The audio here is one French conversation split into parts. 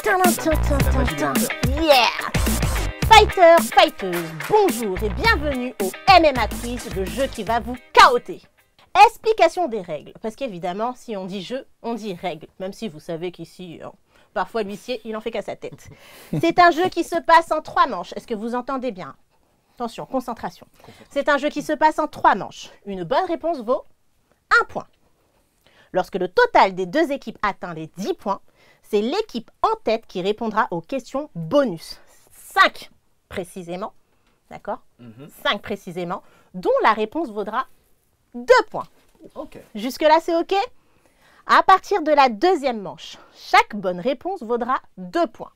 Comment c'est possible? Yeah! Fighters, fighteuses, bonjour et bienvenue au MMA Quiz, le jeu qui va vous chaoter. Explication des règles, parce qu'évidemment, si on dit jeu, on dit règles, même si vous savez qu'ici, parfois l'huissier, il en fait qu'à sa tête. C'est un jeu qui se passe en 3 manches, est-ce que vous entendez bien? Attention, concentration. C'est un jeu qui se passe en 3 manches. Une bonne réponse vaut 1 point. Lorsque le total des 2 équipes atteint les 10 points, c'est l'équipe en tête qui répondra aux questions bonus. 5 précisément, d'accord? 5 précisément, dont la réponse vaudra 2 points. Okay. Jusque-là, c'est OK? À partir de la 2e manche, chaque bonne réponse vaudra 2 points.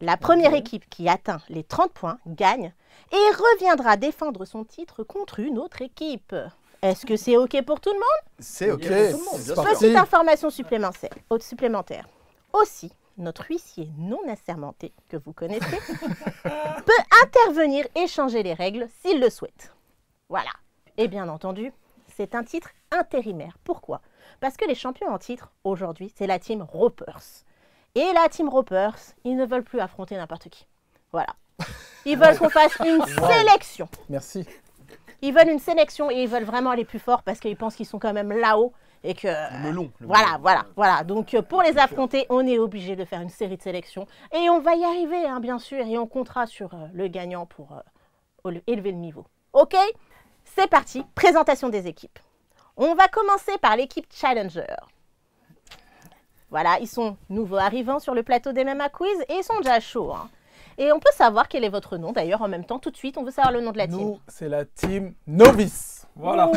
La première équipe qui atteint les 30 points gagne et reviendra défendre son titre contre une autre équipe. Est-ce que c'est OK pour tout le monde? C'est OK. Petite information supplémentaire. Aussi, notre huissier non assermenté, que vous connaissez, peut intervenir et changer les règles s'il le souhaite. Voilà. Et bien entendu, c'est un titre intérimaire. Pourquoi? Parce que les champions en titre, aujourd'hui, c'est la team Ropers. Et la team Ropers, ils ne veulent plus affronter n'importe qui. Voilà. Ils veulent qu'on fasse une sélection. Merci. Ils veulent une sélection et ils veulent vraiment aller plus fort parce qu'ils pensent qu'ils sont quand même là-haut et que... Le melon. Voilà. Donc, pour les affronter, on est obligé de faire une série de sélections. Et on va y arriver, hein, bien sûr. Et on comptera sur le gagnant pour élever le niveau. OK? C'est parti. Présentation des équipes. On va commencer par l'équipe Challenger. Voilà, ils sont nouveaux arrivants sur le plateau des MMA Quiz et ils sont déjà chauds, hein. Et on peut savoir quel est votre nom, d'ailleurs, en même temps, tout de suite, on veut savoir le nom de la team. Nous, c'est la team Novice. Voilà.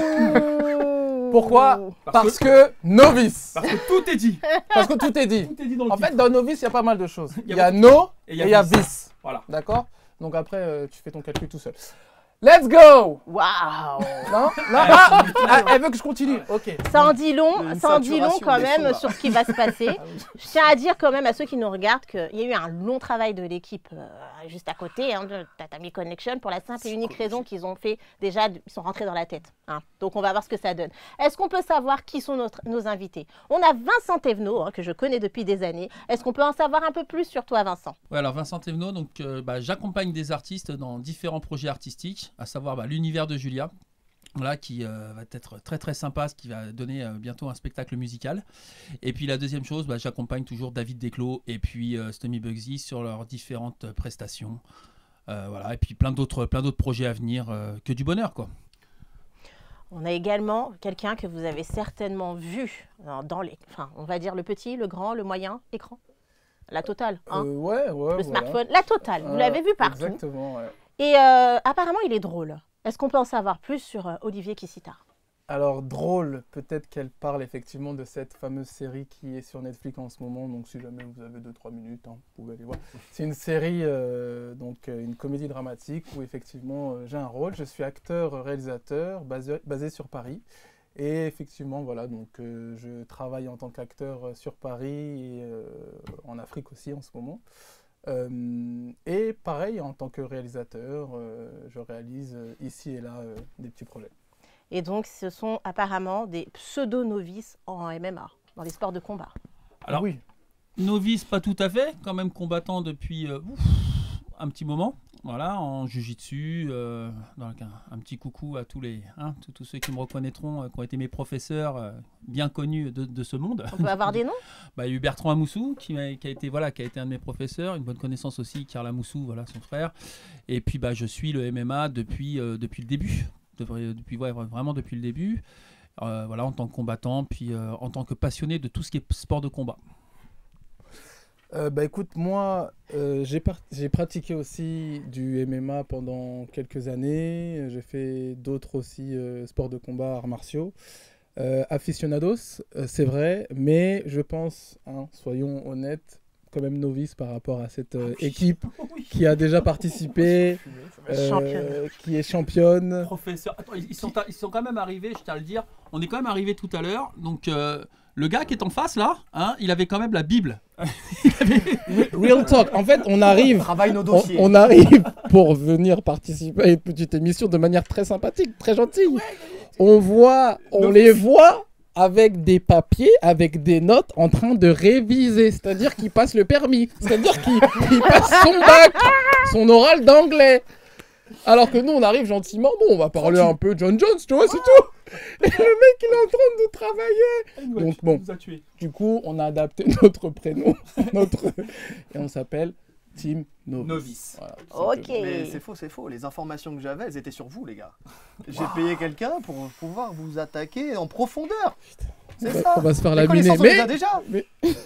Pourquoi? Parce que Novice. Parce que tout est dit. Parce que tout est dit. Tout est dit dans le En titre. fait, dans Novice, il y a pas mal de choses. Il y a beaucoup- No et et il y a Vice. Voilà. D'accord? Donc après, tu fais ton calcul tout seul. Let's go! Waouh! Non? Elle veut que je continue. Ok. Ça en dit long, Une ça en dit long saturation quand des même sons, là. sur ce qui va se passer. Je tiens à dire quand même à ceux qui nous regardent qu'il y a eu un long travail de l'équipe juste à côté, hein, de Tatami Connection, pour la simple et unique raison qu'ils ont fait déjà, ils sont rentrés dans la tête. Hein. Donc on va voir ce que ça donne. Est-ce qu'on peut savoir qui sont nos invités? On a Vincent Thévenot, hein, que je connais depuis des années. Est-ce qu'on peut en savoir un peu plus sur toi, Vincent? Ouais, alors Vincent Thévenot, donc j'accompagne des artistes dans différents projets artistiques, à savoir l'univers de Julia, voilà, qui va être très très sympa, ce qui va donner bientôt un spectacle musical. Et puis la deuxième chose, j'accompagne toujours David Desclos et puis Stommy Bugsy sur leurs différentes prestations. Voilà, et puis plein d'autres projets à venir, que du bonheur, quoi. On a également quelqu'un que vous avez certainement vu dans les, enfin, on va dire le petit, le grand, le moyen écran. La totale, hein. Ouais, Le smartphone, la totale, vous l'avez vu partout. Exactement, ouais. Et apparemment, il est drôle. Est-ce qu'on peut en savoir plus sur Olivier Kissita? Alors, drôle, peut-être qu'elle parle effectivement de cette fameuse série qui est sur Netflix en ce moment. Donc, si jamais vous avez 2-3 minutes, hein, vous pouvez aller voir. C'est une série, une comédie dramatique où effectivement j'ai un rôle. Je suis acteur-réalisateur basé sur Paris. Et effectivement, voilà, donc je travaille en tant qu'acteur sur Paris et en Afrique aussi en ce moment. Et pareil, en tant que réalisateur, je réalise ici et là des petits projets. Et donc, ce sont apparemment des pseudo-novices en MMA, dans les sports de combat. Alors, oui. Novice, pas tout à fait, quand même combattant depuis un petit moment. Voilà, en jujitsu, donc un petit coucou à tous ceux qui me reconnaîtront, qui ont été mes professeurs bien connus de ce monde. On peut avoir des noms? Il y a eu Bertrand Amoussou qui a été un de mes professeurs, une bonne connaissance aussi, Karl Amoussou, voilà, son frère. Et puis je suis le MMA depuis le début, vraiment depuis le début, voilà, en tant que combattant, puis en tant que passionné de tout ce qui est sport de combat. Bah écoute, moi, j'ai pratiqué aussi du MMA pendant quelques années. J'ai fait d'autres aussi sports de combat, arts martiaux. Aficionados, c'est vrai, mais je pense, hein, soyons honnêtes, quand même novice par rapport à cette équipe qui a déjà participé, qui est championne. Professeur, attends, ils sont quand même arrivés, je tiens à le dire. On est quand même arrivé tout à l'heure, donc le gars qui est en face là, hein, il avait quand même la Bible. Real talk. En fait, on arrive, Travaille nos dossiers. on arrive pour venir participer à une petite émission de manière très sympathique, très gentille. On les voit avec des papiers, avec des notes, en train de réviser. C'est-à-dire qu'ils passent le permis. C'est-à-dire qu'ils passent son bac, son oral d'anglais. Alors que nous, on arrive gentiment. Bon, on va parler un peu John Jones, tu vois, c'est tout. Et le mec, il est en train de travailler. Donc bon, du coup, on a adapté notre prénom. Et on s'appelle Team Novice. Voilà, Ok. Mais c'est faux. Les informations que j'avais, elles étaient sur vous, les gars. J'ai payé quelqu'un pour pouvoir vous attaquer en profondeur. C'est ça. On va se faire Les laminer. connaissances, on les a déjà. mais-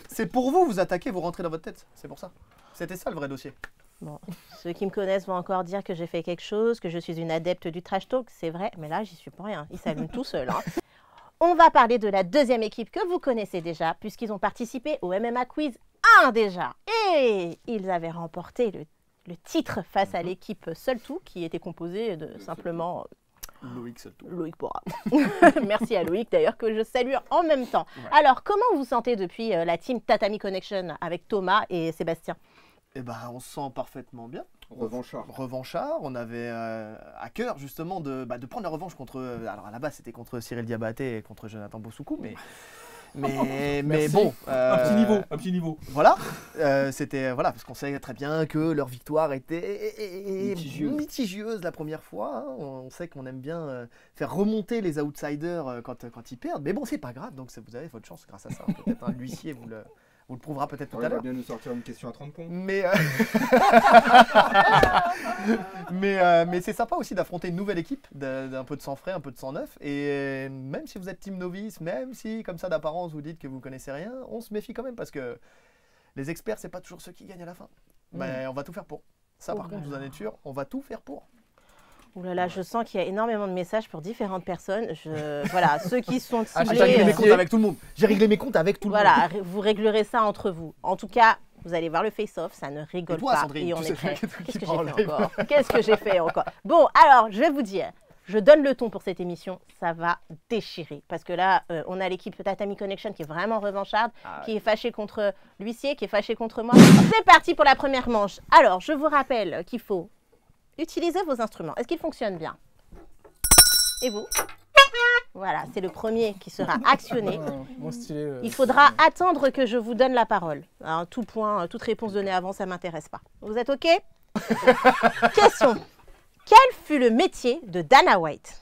C'est pour vous attaquez, vous rentrez dans votre tête. C'est pour ça. C'était ça le vrai dossier. Bon, ceux qui me connaissent vont encore dire que j'ai fait quelque chose, que je suis une adepte du trash talk, c'est vrai, mais là, j'y suis pour rien. Ils s'allument tout seuls. Hein. On va parler de la deuxième équipe que vous connaissez déjà, puisqu'ils ont participé au MMA Quiz 1 déjà. Et ils avaient remporté le titre face à l'équipe Seul Tout, qui était composée de simplement Loïc Soto. Loïc Bora. Merci à Loïc d'ailleurs, que je salue en même temps. Ouais. Alors, comment vous sentez depuis la team Tatami Connection avec Thomas et Sébastien? Eh ben, on se sent parfaitement bien. Revanchard. On avait à cœur justement de prendre la revanche contre. Alors à la base, c'était contre Cyril Diabaté et contre Jonathan Bossoukou, mais bon. Un petit niveau. Voilà, c'était parce qu'on sait très bien que leur victoire était mitigieuse la première fois. Hein. On sait qu'on aime bien faire remonter les outsiders quand ils perdent, mais bon, c'est pas grave. Donc vous avez votre chance grâce à ça. Peut-être l'huissier vous le prouvera peut-être tout Ouais, à il va l'heure. bien nous sortir une question à 30 points. Mais c'est sympa aussi d'affronter une nouvelle équipe, d'un peu de sang frais, un peu de sang neuf. Et même si vous êtes team novice, même si comme ça d'apparence vous dites que vous connaissez rien, on se méfie quand même parce que les experts, c'est pas toujours ceux qui gagnent à la fin. Mais on va tout faire pour. Ça, par contre, je vous en êtes sûr, on va tout faire pour. Ouh là là, je sens qu'il y a énormément de messages pour différentes personnes. Voilà, ceux qui sont J'ai ciblés, réglé mes comptes avec tout le monde. J'ai réglé mes comptes avec tout le monde. voilà, vous réglerez ça entre vous. En tout cas, vous allez voir le face-off, ça ne rigole Et toi, pas. Sandrine, Et on tu est sais prêt. quel truc Qu'est-ce qui que j'ai parle fait live. encore Qu'est-ce que j'ai fait encore Bon, alors, je vais vous dire. Je donne le ton pour cette émission, ça va déchirer. Parce que là, on a l'équipe Tatami Connection qui est vraiment revancharde, qui est fâchée contre l'huissier, qui est fâchée contre moi. C'est parti pour la première manche. Alors, je vous rappelle qu'il faut utiliser vos instruments. Est-ce qu'ils fonctionnent bien? Et vous? Voilà, c'est le premier qui sera actionné. Mon stylé, Il faudra attendre que je vous donne la parole. Alors, tout point, toute réponse donnée avant, ça ne m'intéresse pas. Vous êtes OK? Question. Quel fut le métier de Dana White?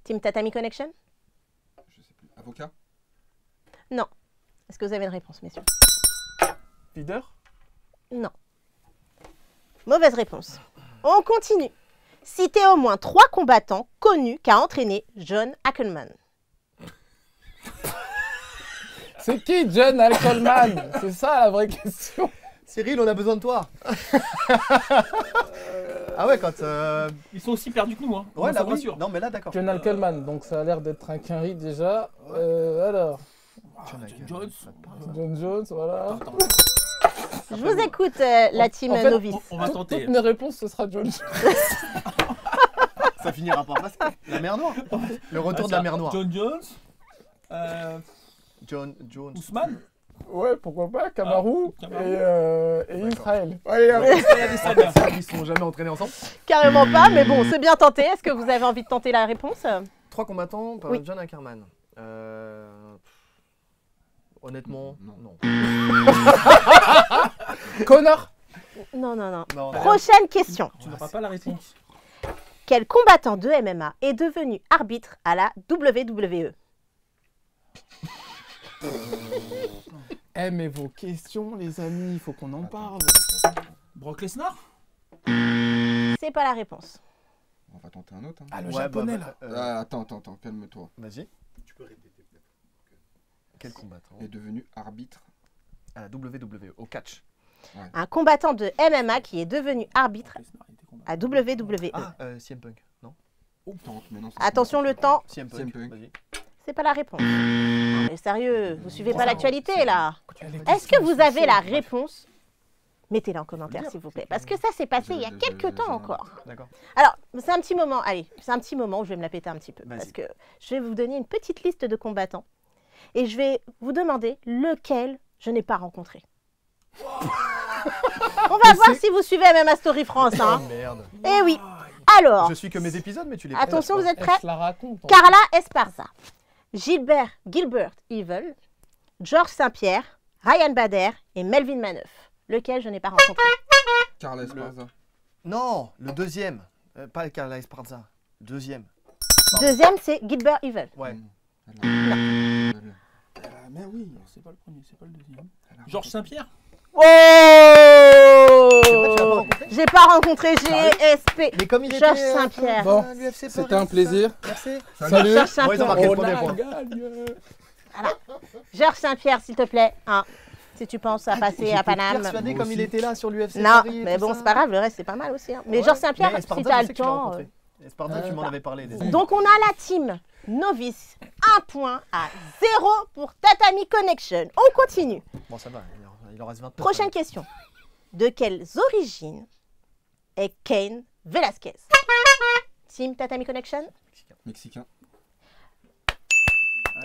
Team Tatami Connection? Je sais plus. Avocat. Non. Est-ce que vous avez une réponse, messieurs? leader. Non. Mauvaise réponse. On continue. Citez au moins 3 combattants connus qu'a entraîné John Ackerman. C'est qui John Alcolman? C'est ça la vraie question. Cyril, on a besoin de toi. Ah ouais, quand. Ils sont aussi perdus que nous, hein. Ouais, ça là, me oui. rassure. Non, mais là, d'accord. John Alcolman, donc ça a l'air d'être un quinri déjà. Alors, John Jones. John Jones, voilà. Je vous écoute, la team en fait, novice. On va tenter. Toutes mes réponses, ce sera John Jones. Ça finira par passer. La mer Noire. Le retour de la mer Noire. John Jones. John Jones. Ousmane. Ouais, pourquoi pas, Kamaru Kamaru. et Israël. Allez, Ils se sont jamais entraînés ensemble. Carrément pas, mais bon, c'est bien tenté. Est-ce que vous avez envie de tenter la réponse? 3 combattants par Oui. John Ackerman. Honnêtement, non. Connor. Non, non, non. Non. Prochaine question. Tu n'auras pas la réponse. Quel combattant de MMA est devenu arbitre à la WWE? Eh, mais vos questions, les amis, il faut qu'on en parle. Brock Lesnar. C'est pas la réponse. On va tenter un autre. Hein. Ah, le Ouais, japonais, là. Attends, calme-toi. Vas-y. Tu peux répéter peut-être. Quel combattant est devenu arbitre à la WWE, au catch. Un combattant de MMA qui est devenu arbitre à WWE. Ah, CM Punk, non? Tente, mais non, ça, Attention le temps, CM CM Punk, Punk. vas-y. c'est pas la réponse. Non, mais sérieux, vous suivez pas l'actualité là. Est-ce que vous avez la réponse? Mettez-la en commentaire s'il vous plaît, parce que ça s'est passé il y a quelques temps encore. D'accord. Alors, c'est un petit moment, allez, c'est un petit moment où je vais me la péter un petit peu, Vas-y. parce que je vais vous donner une petite liste de combattants, et je vais vous demander lequel je n'ai pas rencontré. On va voir si vous suivez MMA Story France, Oh hein. merde. Eh oui. Alors, Je suis que mes épisodes, mais tu les attention, vous êtes Elle prêts? se la raconte. Carla Esparza, Gilbert Evil, Georges Saint-Pierre, Ryan Bader et Melvin Maneuf. Lequel je n'ai pas rencontré? Carla Esparza. Non, le deuxième. Pas le Carla Esparza. Deuxième. Deuxième, c'est Gilbert Evil. Ouais. Mais oui, c'est pas le premier, c'est pas le deuxième. Georges Saint-Pierre. Oh! J'ai pas rencontré GSP. Mais comme il Georges était Saint-Pierre. Bon, à l'UFC Paris, c'était un plaisir. Merci. Salut. Georges Bon, ils ont marqué Saint-Pierre. le premier point. gagne. Georges Saint-Pierre, s'il te plaît. Hein. Si tu penses à passer à J'étais Paname. persuadé Moi comme il aussi. était là sur l'UFC Non, Paris et mais tout bon, ça. c'est pas grave, le reste c'est pas mal aussi. Hein. Mais Ouais. Georges Saint-Pierre, Mais si Esparza, t'as je le sais que tu l'as temps. rencontré. Esparza, tu m'en avais parlé déjà. Donc on a la team novice, 1 point à 0 pour Tatami Connection. On continue. Bon, ça va, il en reste 29. Prochaine question. De quelles origines est Cain Velasquez? Team Tatami Connection? Mexicain.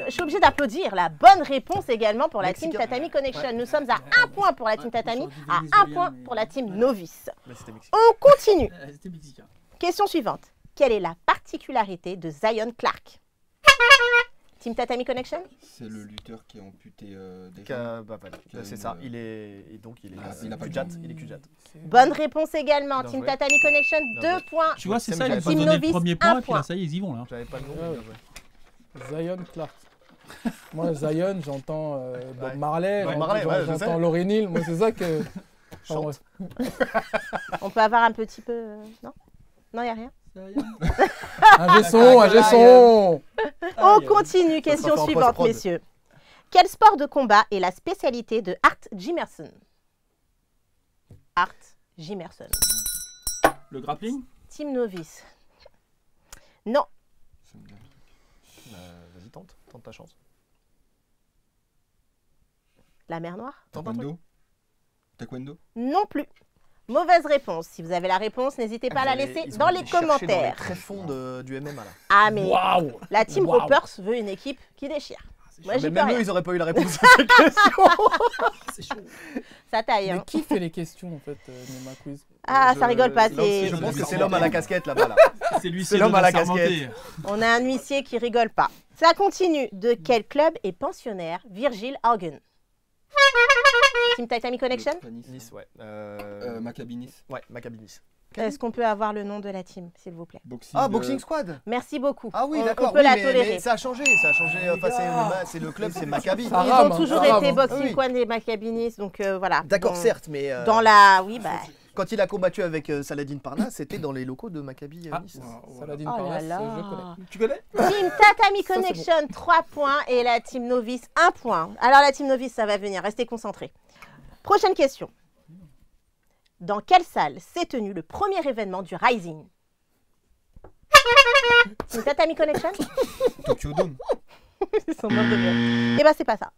Je suis obligée d'applaudir la bonne réponse également pour la Mexicain. team Tatami Connection. Ouais. Nous sommes à 1 point pour la team Tatami, à 1 point pour la team novice. Mais c'était mexicain. On continue. C'était mexicain. Question suivante. Quelle est la particularité de Zion Clark? Team Tatami Connection? C'est le lutteur qui a amputé des Bah, voilà. Qui a C'est une, ça, il est Ah, il a pas Kujat, de- il est Kujat. Bonne réponse également. Bien Team joué. Tatami Connection, Bien 2 points. Tu vois, c'est Team ça, il a pas Team donné le Novice, premier un point, puis point. là, ça y est, ils y vont là. J'avais pas le nom. Ah ouais. bien joué. Zion Clark. Moi, Zion, j'entends Bob Ouais. Marley, Bob Marley, ouais, je j'entends sais. Lauryn Hill. Moi, c'est ça que. Chante. On peut avoir un petit peu... Non? Non, il n'y a rien. Un G-son, un G-son. On continue. Question sera en suivante, post-prod. messieurs. Quel sport de combat est la spécialité de Art Jimerson? Art Jimerson. Le grappling. Team Novice. Non. Ça me dit un truc. Vas-y, tente ta chance. La mer Noire? Tente un truc. Taekwondo. Taekwondo. Non plus. Mauvaise réponse. Si vous avez la réponse, n'hésitez pas à la laisser dans les commentaires. Très fond du MMA là. Ah, mais Waouh. la team Waouh. Ropers veut une équipe qui déchire. Moi, j'y Mais peux même rien. eux, ils auraient pas eu la réponse à cette question. C'est chaud. Ça taille, Mais hein. qui fait les questions en fait, Nema Quiz? Ah, ça rigole pas. Je c'est- pense que c'est l'homme à la casquette là-bas. Là. C'est lui, C'est l'homme à la casquette. On a un huissier qui rigole pas. Ça continue. De quel club est pensionnaire Virgil Hogan? Team Tatami Connection? Nice, ouais. Maccabi Nice. Ouais, Maccabi Nice. Est-ce qu'on peut avoir le nom de la team, s'il vous plaît? Boxing. Ah, Boxing Squad. Merci beaucoup. Ah oui, On d'accord. peut Oui, la mais tolérer. ça a changé. Enfin, c'est le club, c'est Maccabi. Ça Ils rame, ont hein, toujours ça rame, été hein. Boxing Oui. Squad et Maccabi Nice, donc voilà. D'accord, Bon, certes, mais Dans la... Oui, bah... quand il a combattu avec Saladin Parnasse, c'était dans les locaux de Maccabi Ah, Nice. Saladin Oh là Parnasse, là. je connais. Tu connais? Team Tatami Ça, c'est Connection, 3 points. Et la team Novice, 1 point. Alors la team Novice, ça va venir. Restez concentrés. Prochaine question. Dans quelle salle s'est tenu le premier événement du Rising? Team Tatami Connection? Tokyo Dome. Ils sont morts de rire. Eh ben, c'est pas ça.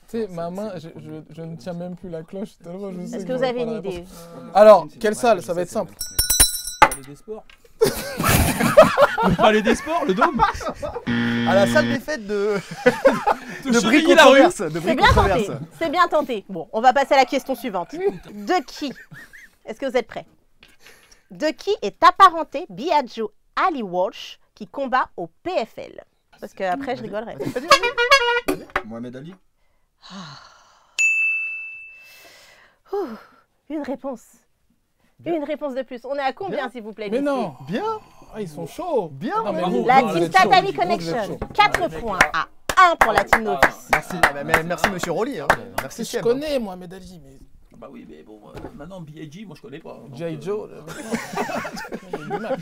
Tu sais, ma main, je ne tiens même plus la cloche tellement je sais Est-ce que j'aurai vous avez pas la une réponse. idée? Alors, quelle salle? Ça va être simple. Palais des sports. Le palais des sports, le dôme. À la salle des fêtes de Chevilly-la-Rue. Brie-Controverse. De C'est bien tenté. Brie-Controverse. C'est bien tenté. Bon, on va passer à la question suivante. De qui? Est-ce que vous êtes prêts? De qui est apparenté Biagio Ali Walsh qui combat au PFL? Parce que après je rigolerai. Vas-y. Mohamed Ali. Ouh, une réponse. Une réponse de plus. On est à combien, s'il vous plaît? Mais lycée non. Bien. Ah, ils sont chauds. Bien, Non, mais bravo. vous, La vous team êtes chaud. Tatami Vous êtes Connection, chaud. 4 points à 1 pour la team Novice. Merci. Merci Monsieur Rolly. Hein. Merci Je Seb. connais Mohamed Ali, mais Bah oui, mais bon, maintenant B.I.G, moi je connais pas. G.I. Joe.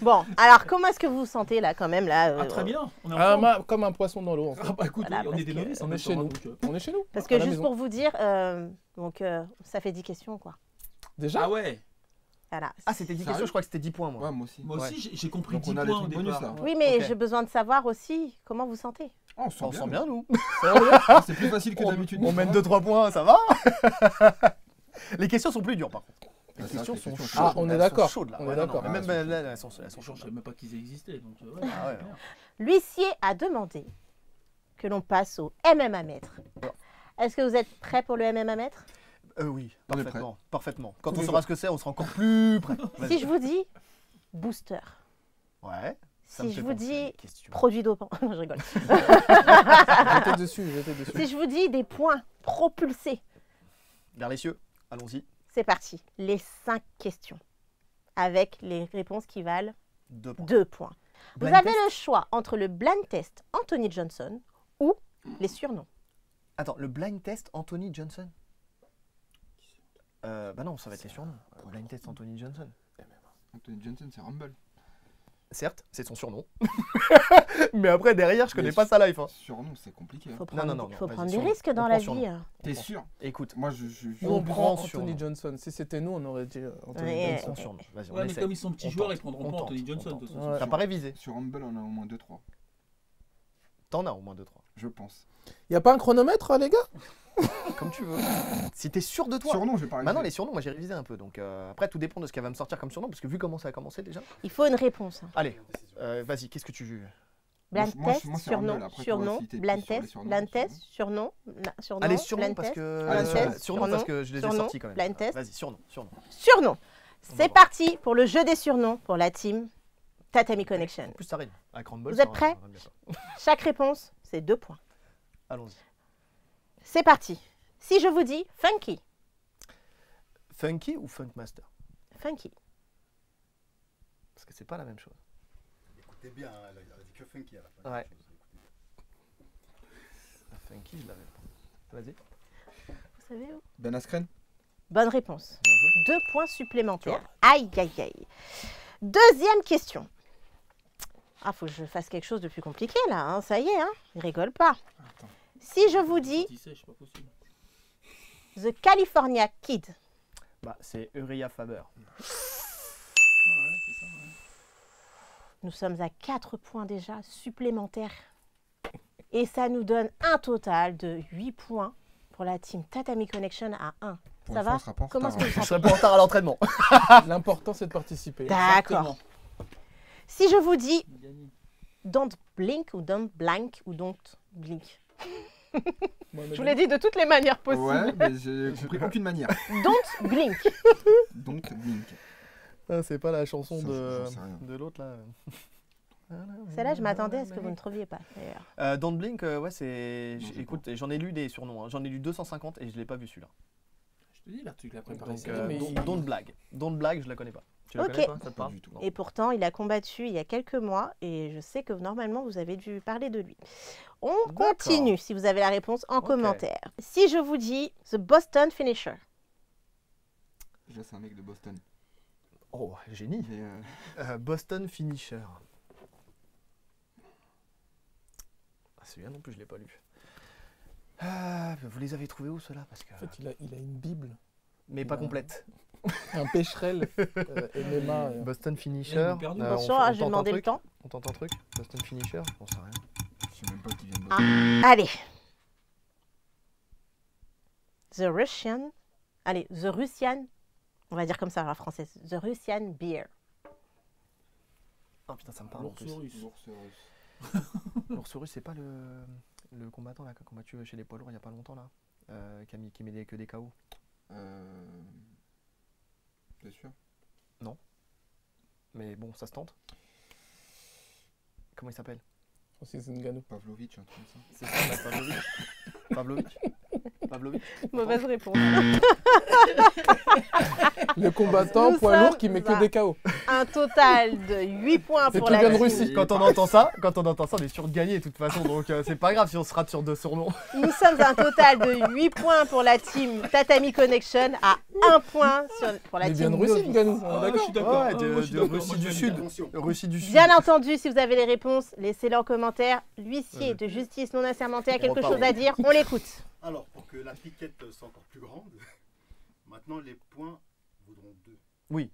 Bon, alors comment est-ce que vous vous sentez là quand même là Ah, très bien. On est Ah, ensemble. comme un poisson dans l'eau. En fait. Ah bah écoute, Voilà, on parce est des que- novices. On en est même chez temps, nous. donc, On est chez nous. Parce à que la juste maison. pour vous dire, ça fait 10 questions quoi. Déjà. Ah ouais. Voilà. Ah, c'était 10 Sérieux questions, je crois que c'était 10 points, moi. Ouais, moi aussi. Moi aussi, j'ai compris Donc 10 on a les points au trucs bonus départ. là. Oui, mais Ok. j'ai besoin de savoir aussi comment vous sentez. Ah, on se sent On sent bien, nous. Ah, c'est plus facile que d'habitude. On mène 2-3 points, ça va. Les questions sont plus dures, par contre. Ah, Les c'est vrai questions que sont les questions chaudes. sont- Ah, on est Elles d'accord. sont chaudes, là. On est Ouais, non, d'accord. non, mais Ah, même là, elles sont Je chaudes. savais même pas qu'ils existaient. Donc, ouais. Ah ouais. L'huissier a demandé que l'on passe au MMA mètre. Est-ce que vous êtes prêts pour le MMA mètre? Oui, On est parfaitement. Parfaitement. Quand Tous on les saura jours. ce que c'est, on sera encore plus prêt. Si je vous dis booster, Ouais. ça me si fait je vous penser à dis une question. produit dopant, je rigole. J'étais dessus, j'étais dessus. Si je vous dis des points propulsés, Vers les cieux, allons-y. c'est parti. Les 5 questions avec les réponses qui valent 2 points. 2 points. Vous Blind avez test le choix entre le blind test Anthony Johnson ou les surnoms. Attends, le blind test Anthony Johnson Bah non, ça va être les surnoms. Blind test Anthony Johnson. Anthony Johnson, c'est Rumble. Certes, c'est son surnom. Mais après, derrière, je connais Mais pas sa life. Hein. Surnom, c'est compliqué. Il faut Non, prendre, non, faut vas-y, prendre des surnom. risques dans On la prend surnom. vie. hein. T'es sûr? Écoute, Moi, je Nous, On on prend prend Anthony surnom. Johnson. Si c'était nous, on aurait dit Anthony Ouais. son Johnson. surnom. Vas-y, on Ouais, mais essaie. comme ils sont petits On joueurs, tente, ils prendront on pas tente, Anthony on Johnson. tente. De toute façon. Ouais. T'as pas révisé. Sur Rumble, on a au moins 2-3. T'en as au moins 2-3. Je pense. Y a pas un chronomètre, les gars? Comme tu veux. Si t'es sûr de toi. Surnom, je vais pas Maintenant, réviser. les surnoms, moi j'ai révisé un peu. Donc après, tout dépend de ce qu'elle va me sortir comme surnom. Parce que vu comment ça a commencé déjà. Il faut une réponse. hein. Allez, vas-y, qu'est-ce que tu veux? Blind Moi, test, moi, c'est surnom, Rumble. Après, surnom, toi, si t'es blind plus sur les test, surnoms, blind surnom. test, surnom, surnom, Allez, surnom blind parce test, que. Allez, blind test, surnom parce que je les ai surnom, sortis quand même. blind test. Vas-y, surnom. surnom. On va C'est voir. parti pour le jeu des surnoms pour la team Tatami Connection. En plus, ça rime. Avec Rumble. Vous ça êtes rime, prêts ça rime bien. Chaque réponse, c'est 2 points. Allons-y. C'est parti. Si je vous dis Funky, Funky ou Funkmaster? Funky. Parce que c'est pas la même chose. Écoutez bien, hein, elle a dit que funky à la fin. Ouais. Funky, je l'avais pas. Vas-y. Vous savez où? Ben Askren. Bonne réponse. Bien joué. 2 points supplémentaires. Aïe, aïe, aïe. Deuxième question. Ah, faut que je fasse quelque chose de plus compliqué là. hein. Ça y est, hein. Il rigole pas. Attends. Si je vous dis Petit sèche, pas possible. The California Kid, Bah, c'est Uriah Faber. Ah ouais, c'est ça, ouais. nous sommes à 4 points déjà supplémentaires. Et ça nous donne un total de 8 points pour la team Tatami Connection à 1. Pour Ça une fois, va on sera pas en Comment retard, est-ce que hein. vous Je serais pas en retard à l'entraînement. L'important, c'est de participer. D'accord. Si je vous dis Gagné. Don't Blink ou Don't Blank ou Don't Blink. Moi, Je vous l'ai dit de toutes les manières possibles. Ouais, mais j'ai compris aucune manière. Don't Blink. Donc, Blink. Ah, c'est pas la chanson Ça, de, j'en sais rien. de l'autre là. Celle-là, je m'attendais à ce que vous ne trouviez pas d'ailleurs. Don't Blink, ouais, c'est. Non, j'ai Écoute, j'en ai lu des surnoms. hein. J'en ai lu 250 et je l'ai pas vu celui-là. Je te dis, là, tu l'as préparé. Donc, c'est mais Don't, il- Don't Blag. Don't Blag, je la connais pas. Tu la Ok. connais pas? Ça te Pas parle? du tout. Et pourtant, il a combattu il y a quelques mois et je sais que normalement, vous avez dû parler de lui. On D'accord. continue si vous avez la réponse en Ok. commentaire. Si je vous dis The Boston Finisher, Déjà, c'est un mec de Boston. Oh, génie. Et, Boston Finisher. Ah, celui-là non plus, je l'ai pas lu. Ah, vous les avez trouvés où ceux-là? Parce que... En fait, il a une Bible, Mais pas complète. un pécherel, MMA. Boston Ils Finisher. ont perdu. attention, on hein, je vais tente un demander le truc temps. On tente un truc? Boston Finisher? On sait rien. je sais même pas qui vient de Boston. Allez. The Russian. Allez, The Russian. On va dire comme ça à la française. The Russian Beer. Oh putain, ça me parle en L'ours plus. russe. L'ours russe. L'ours russe, c'est pas le combattant là, qui a combattu chez les poids lourds il y a pas longtemps là, qui met que des KO. T'es sûr? Mais bon, ça se tente. Comment il s'appelle? Francis Ngannou. Pavlovitch, un truc comme ça. C'est ça, Pavlovitch. Pavlovitch. Pavlovitch. Mauvaise réponse. Le combattant Nous poids lourd sommes qui met que à- des KO. Un total de 8 points Et pour qui la vient de team. Russie. Quand on entend ça, on est sûr de gagner de toute façon, donc c'est pas grave si on se rate sur 2 surnoms. Nous sommes à un total de 8 points pour la team Tatami Connection à 1 point pour la Il vient team de Russie, novice. Ganou. Ah, je suis d'accord. Ouais, Ah, moi, je suis de d'accord. Russie Moi, du je Sud. Attention. Russie du Sud. Bien entendu, si vous avez les réponses, laissez-les en commentaire. L'huissier Ouais. de justice non assermenté a On quelque repart. chose à dire. On l'écoute. Alors, pour que la piquette soit encore plus grande, maintenant les points vaudront 2. Oui,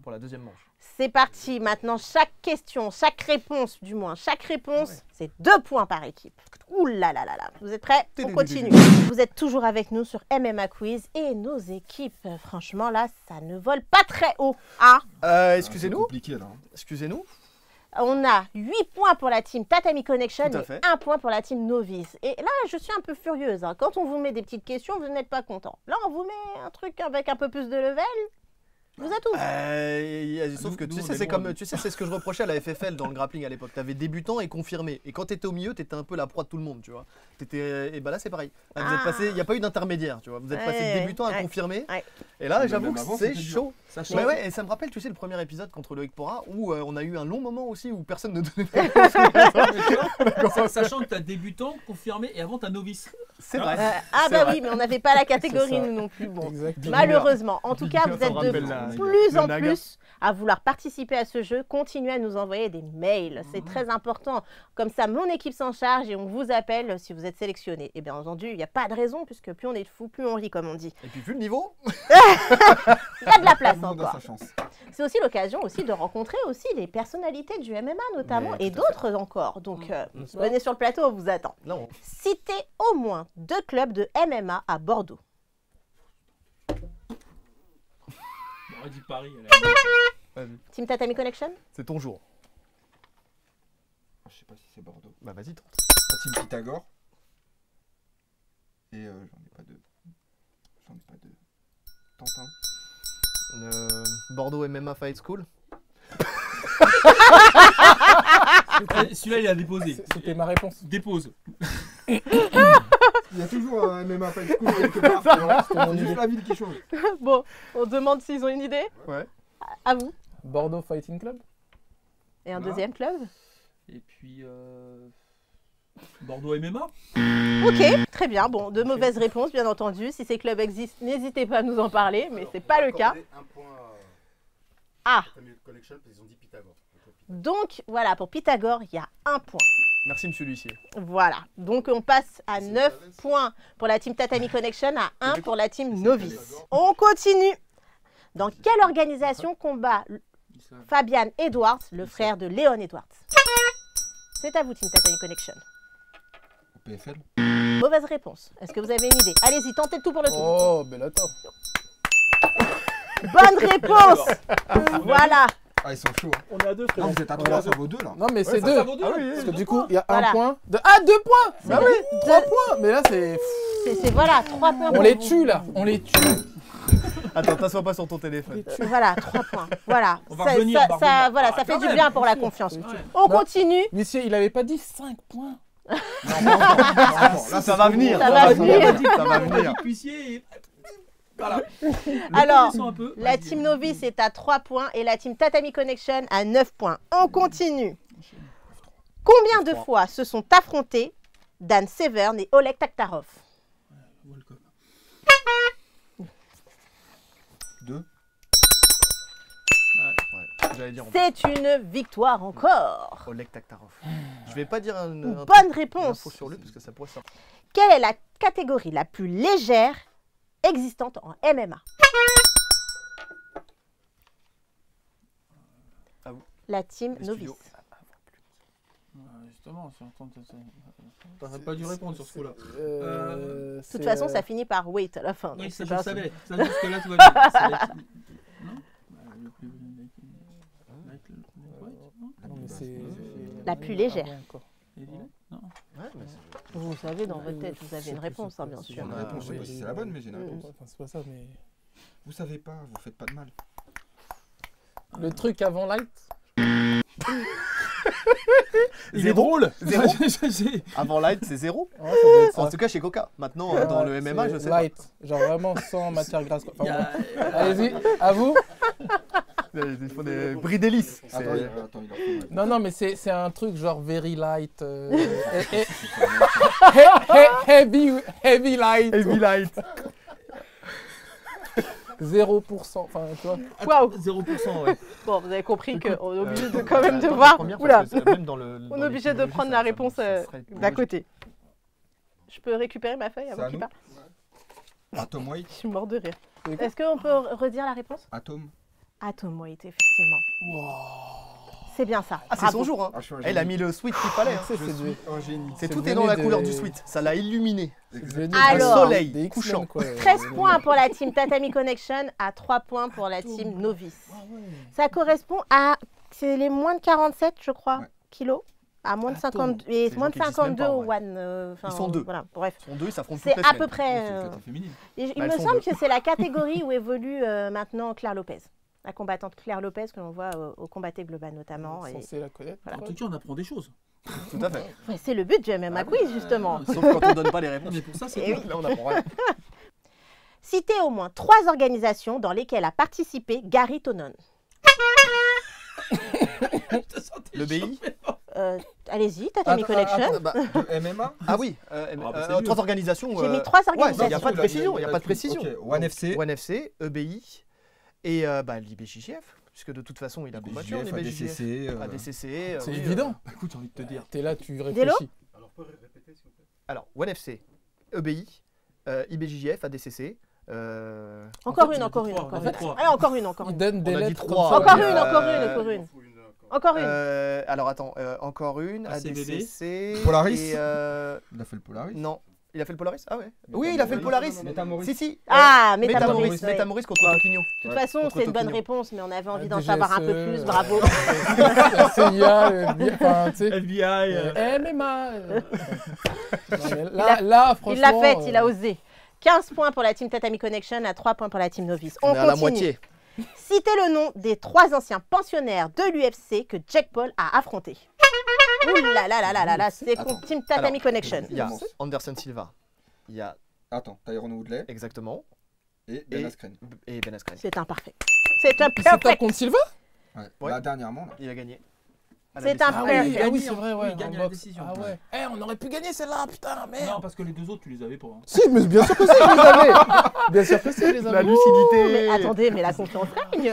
pour la deuxième manche. C'est parti. Maintenant, chaque question, chaque réponse, du moins, chaque réponse, Ouais. c'est 2 points par équipe. Ouh là là là là. Vous êtes prêts? On continue. Vous êtes toujours avec nous sur MMA Quiz et nos équipes, franchement, là, ça ne vole pas très haut. Ah, C'est Excusez-nous. compliqué là. Excusez-nous. on a 8 points pour la team Tatami Connection Tout à et fait. 1 point pour la team Novice. Et là, je suis un peu furieuse. Hein. Quand on vous met des petites questions, vous n'êtes pas content. Là, on vous met un truc avec un peu plus de level. Vous êtes où? Sauf que nous, tu on sais, est c'est bon, comme, nous. tu sais, c'est ce que je reprochais à la FFL dans le grappling à l'époque. T'avais débutant et confirmé. Et quand t'étais au milieu, t'étais un peu la proie de tout le monde, tu vois. Et bah là, c'est pareil. Là, vous êtes passé, il n'y a pas eu d'intermédiaire, tu vois. Vous êtes passé de débutant à confirmé. Ouais. Et là, Mais j'avoue même que avant, c'est c'était dur. chaud. Ça change. Mais ouais, et ça me rappelle, tu sais, le premier épisode contre Loïc Pora où on a eu un long moment aussi où personne ne donnait de réponse. Sachant que tu as débutant, confirmé et avant tu as novice. C'est vrai. Ah C'est bah vrai. oui, mais on n'avait pas la catégorie, C'est ça. nous non plus. Bon. Exactement. Malheureusement. En tout cas, Bigger, vous êtes ça de rappelle la- plus le en Naga. plus à vouloir participer à ce jeu. Continuez à nous envoyer des mails. C'est très important. Comme ça, mon équipe s'en charge et on vous appelle si vous êtes sélectionné. Et bien entendu, il n'y a pas de raison puisque plus on est de fous, plus on rit, comme on dit. Et puis, vu le niveau, Il y a de la Tout place le monde a encore. sa chance. C'est aussi l'occasion aussi de rencontrer aussi les personnalités du MMA notamment Mais et tout à d'autres encore. Donc, N'est-ce pas venez sur le plateau, on vous attend. non. Citez au moins 2 clubs de MMA à Bordeaux. On aurait dit Paris. Vas-y, Team Tatami Connection? c'est ton jour. Je sais pas si c'est Bordeaux. Bah vas-y, tente. La team Pythagore. Et j'en ai pas deux. Tente un. Bordeaux MMA Fight School. Celui-là, il a déposé. C'était ma réponse. Dépose. Il y a toujours un MMA Fight School quelque part. tu vois. C'est juste la ville qui change. Bon, on demande s'ils ont une idée. Ouais. À vous. Bordeaux Fighting Club. Et un Voilà. deuxième club? Et puis Bordeaux MMA. Ok, très bien. Bon, de mauvaises réponses, bien entendu. Si ces clubs existent, n'hésitez pas à nous en parler, mais c'est pas le cas. Un point Ah, Tatami Connection parce qu'ils ont dit Pythagore. donc voilà, pour Pythagore, il y a 1 point. Merci, monsieur l'huissier. Voilà, donc on passe à 9 points pour la team Tatami Connection, à 1 pour la team Novice. On continue. Dans quelle organisation combat Fabian Edwards, le frère de Léon Edwards? C'est à vous, team Tatami Connection. Au PFL. Mauvaise réponse. Est-ce que vous avez une idée? Allez-y, tentez le tout pour le tout. Oh, Bellator. Bonne réponse. Voilà. Ah, ils sont chauds. Hein. On est à 2 Non, vous êtes à 3 sur vos deux là. Non, mais c'est ça, deux. ça vaut deux. Ah oui, Parce que du coup, il y a Voilà. un point. Ah, 2 points. Bah oui, 3 Deux. points. Mais là, c'est. C'est voilà, 3 points. On pour les vous. tue là. On les tue. Attends, t'assois pas sur ton téléphone. Voilà, 3 points. Voilà. On va Ça, revenir, ça, on va ça- revenir. voilà, Ah, ça fait quand du même, bien pour la sûr. confiance. Ouais. On Non. continue. Monsieur, il avait pas dit 5 points. Non, là, Ça va venir. Ça va venir. Ça va venir. Huissier et... Voilà. Alors, Descends un peu. la Vas-y. team Novice est à 3 points et la team Tatami Connection à 9 points. On continue. Combien de fois se sont affrontés Dan Severn et Oleg Taktarov? Welcome. 2. J'allais dire C'est une victoire encore. Oleg Taktarov. Je vais pas dire un Bonne truc, une réponse. info sur lui parce que ça pourrait sortir. Quelle est la catégorie la plus légère existante en MMA? À vous. La team Les Novice. studios. Justement, t'aurais pas dû répondre sur ce coup-là. De toute façon, ça finit par wait à la fin. Oui, donc ça c'est je pas- le savais. Ça, jusque-là, tout va bien. C'est la- Non Le plus... Non, mais c'est. La plus légère. Encore. Non. Ouais, mais c'est- Vous savez, dans votre tête, vous avez une réponse, hein, bien J'ai sûr. une réponse, je sais pas si c'est la bonne, mais j'ai une réponse. Enfin, c'est pas ça, mais. Vous savez pas, vous faites pas de mal. Le truc avant light. Il est drôle. Zéro. J'ai- Avant light, c'est 0. Ouais, ça doit être En ça. tout cas, chez Coca. Maintenant, dans le MMA, je sais pas. light. Genre vraiment sans matière grasse. Quoi. Il y Enfin, a- bon. Allez-y, à vous. Ils font des bris d'hélice. Attends, il en faut une. Non, non, mais c'est un truc genre very light. Heavy light. Heavy light. 0%. Enfin, tu vois. Waouh. 0%, ouais. Bon, vous avez compris Écoute, qu'on est obligé de quand même de attends, voir. la première, Oula. parce que même dans le- On dans est obligé de l'étymologie, prendre ça- la ça- réponse ça serait d'à côté. Je peux récupérer ma feuille C'est avant à qu'il nous. parte? Atom Weight. Je suis mort de rire. Oui. Est-ce qu'on peut redire la réponse? Atom. Atom Weight, effectivement. C'est bien ça. Ah, c'est Bravo. son jour, hein. Ah, je suis un Elle a génie. mis le sweat qu'il fallait. hein. C'est Je du- suis un génie. C'est C'est tout est venu dans la des- couleur du sweat. Ça l'a illuminé. c'est devenu Alors. un Soleil des X-Men, couchant. quoi. 13 points pour la team Tatami Connection à 3 points pour la team Novice. Ça correspond à c'est les moins de 47, je crois, Ouais. kilos. À moins de Attends, 50 et les gens moins de qui existent 52 même pas, au ouais. one. Enfin, Ils sont deux. Voilà, bref. Ils sont deux, ils s'affrontent C'est toutes les à semaines. peu près. C'est une catégorie féminine. Il Bah, me elles sont semble deux. que c'est la catégorie où évolue maintenant Claire Lopez. La combattante Claire Lopez que l'on voit au Combatté Global notamment. Et... Censé la connaître. Voilà. En tout cas, on apprend des choses. Tout à fait. Ouais, c'est le but du MMA Quiz, justement. Sauf quand on donne pas les Non, réponses. mais pour ça, c'est Eh tout. oui. Là, on apprend rien. Citez au moins 3 organisations dans lesquelles a participé Gary Tonon. Le BI. Allez-y, Tatami Attends, Connection. attends, de MMA. Ah oui, bah, c'est mieux. 3 organisations. J'ai mis 3 Ouais, il n'y organisations. a pas de précision. Il y a pas de précision. Ok, One FC. One FC, EBI et l'IBJJF, puisque de toute façon, il a combattu en BJF, IBJJF. ADCC. ADCC. C'est oui, évident. Écoute, j'ai envie de te dire. T'es là, tu Délo réfléchis. Alors, peut répéter, s'il vous plaît? Alors, One FC, EBI, IBJJF, ADCC. Encore En fait, une, on a encore dit une, trois, encore on a dit une. trois. Allez, encore une, encore Il une. donne des On a dit lettres. trois, comme ça. Encore ouais. une, encore une, encore une. Il en faut une encore. Encore une. Alors attends, encore une, ACBB. ADCC. Polaris. Et, Il a fait le Polaris. non, il a fait le Polaris? Ah ouais. Oui, il a fait le Polaris. Métamoris. Si, si. Ah, Métamoris. Métamoris. ouais. Métamoris contre Toquinho. De toute Ouais, façon, contre c'est une bonne Tokyo. réponse, mais on avait envie d'en DGSE, savoir un peu plus. Bravo. La CIA, enfin, tu sais. FBI. MMA. Non, mais là, franchement. Il l'a fait, il a osé. 15 points pour la team Tatami Connection à 3 points pour la team Novice. On est à la continue. moitié. Citez le nom des 3 anciens pensionnaires de l'UFC que Jake Paul a affrontés. Ouh là là là là là là, c'est Attends. team Tatami Alors, Connection. Il y a Anderson Silva. Il y a Attends, Tyron Woodley exactement. et Ben Askren. Et Ben Askren. C'est imparfait. C'est un C'est un perfect. contre Silva. Ouais. Ouais. Là, dernièrement, là. Il a gagné. À la C'est décision. un Ah perfect. oui, gagné, c'est vrai, oui, ouais. il gagne en la boxe. décision. Ah ouais. Eh, on aurait pu gagner celle-là, putain, merde. Non, parce que les deux autres, tu les avais pas. Hein. Si, mais bien sûr que si, je les avais. Bien sûr que si, je les La avais. lucidité. Mais attendez, mais la confiance règne.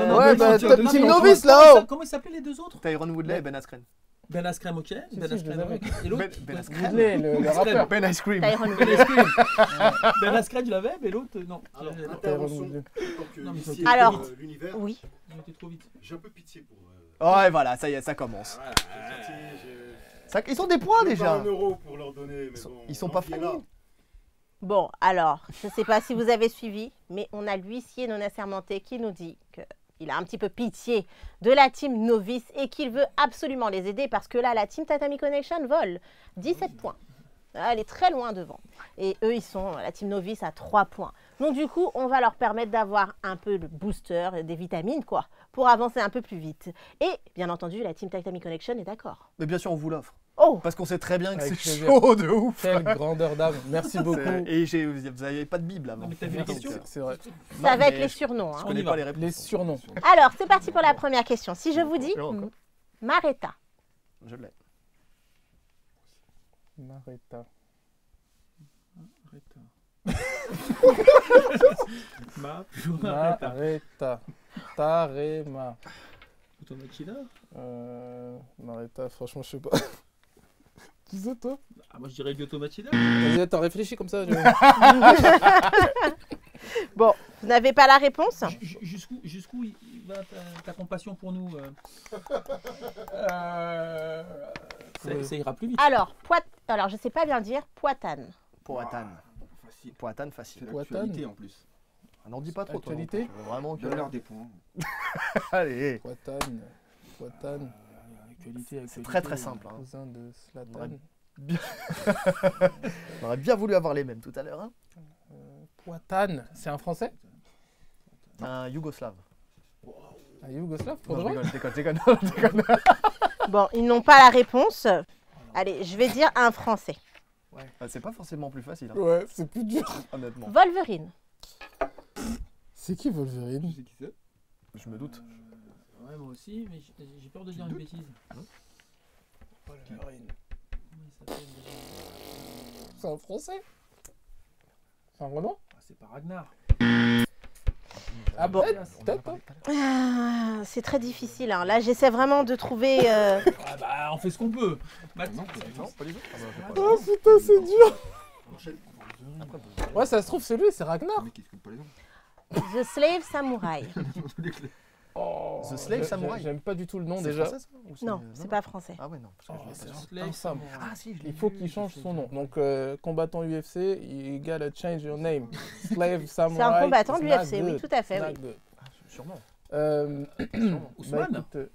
Non, Ouais, mais bah, tu t'as as deux petit autres. novice, Comment là-haut. Comment ils s'appelaient les deux autres? Tyron Woodley et Ben Askren. Ben Askren, ok. Ben si, je les Askren, avais. ok. Et l'autre? Ben Ouais. Askren. Woodley, le rappeur. Ben Ice Cream. Tyron Ben Woodley. Askren. Ben Askren, tu l'avais, mais l'autre, non. Alors, Je l'avais pas. intervention. Woodley. Tant que Non, mais ici, ça a été Alors. l'univers, Oui. J'ai été trop vite. j'ai un peu pitié pour. Ouais, voilà, ça y est, ça commence. Ils sont des points déjà. Pas 1 euro pour leur donner, mais bon. Ils sont pas l'envie est là. finis. Bon, alors, je ne sais pas si vous avez suivi, mais on a l'huissier non assermenté qui nous dit qu'il a un petit peu pitié de la team Novice et qu'il veut absolument les aider parce que là, la team Tatami Connection vole 17 points. Elle est très loin devant. Et eux, ils sont, la team Novice, à 3 points. Donc du coup, on va leur permettre d'avoir un peu de booster, des vitamines, quoi, pour avancer un peu plus vite. Et, bien entendu, la team Tatami Connection est d'accord. Mais bien sûr, on vous l'offre. Oh, Parce qu'on sait très bien que Avec c'est plaisir. chaud de ouf. Quelle grandeur d'âme. Merci beaucoup. Et vous n'avez pas de Bible avant. Non, mais t'as vu les Donc, questions C'est vrai. ça va être mais les je- surnoms. Je Hein. On connais y pas va. les réponses. Les surnoms. Alors, c'est parti pour la première question. Si je vous dis Encore. Maretta, Je l'ai. Maretta. Ma. Maretta. Tarema. Automachina. Maretta, franchement, je sais pas. Tu sais, toi? Ah, moi je dirais Lyoto Machida. Vas-y, attends, réfléchis comme ça. bon, vous n'avez pas la réponse? Jusqu'où il va ta compassion pour nous ça ira plus vite. Alors, alors, je sais pas bien le dire, Poitane. Poitane. Facile. Poitane, C'est facile. l'actualité en plus. Ah, n'en dis pas trop, toi. non Actualité. plus. Je veux vraiment que. Donne-leur des points. Allez. Poitane. Poitane. C'est très très simple. Hein. Cousin de Zlatan. Ouais. On aurait bien voulu avoir les mêmes tout à l'heure. Hein. Poitane. C'est un français? Un Yougoslave. Un Yougoslave? Pour Non, de je vrai? déconne, je déconne. Bon, ils n'ont pas la réponse. Allez, je vais dire un français. Ah, c'est pas forcément plus facile, hein, Ouais, c'est plus dur. honnêtement. Wolverine. C'est qui Wolverine? Tu sais qui c'est? Je me doute. Ouais, moi aussi, mais j'ai peur de dire une bêtise. Wolverine. Comment il s'appelle déjà? C'est un français? C'est un roman? Ah, c'est pas Ragnar. Ah bon, peut-être. Ah, c'est très difficile. Hein. Là, j'essaie vraiment de trouver. Ah bah, on fait ce qu'on peut. Matt, Non, pas les autres. Oh putain, c'est dur. Ouais, ça se trouve, c'est lui, c'est Ragnar. Mais qui se compte pas les autres. The Slave Samurai. Oh, The Slave Samurai. J'aime pas du tout le nom C'est déjà. français, ça, ou Non, c'est pas français. Ah ouais, non. Parce que je l'ai fait. Slave Samurai. Ah si, je l'ai Il faut vu, qu'il je change l'ai son vu. nom. Donc, combattant UFC, you gotta change your name. Slave Samurai. C'est un combattant de it's not l'UFC, oui, good. tout à fait. It's Oui. not good. Ah, sûrement. Ousmane écoute,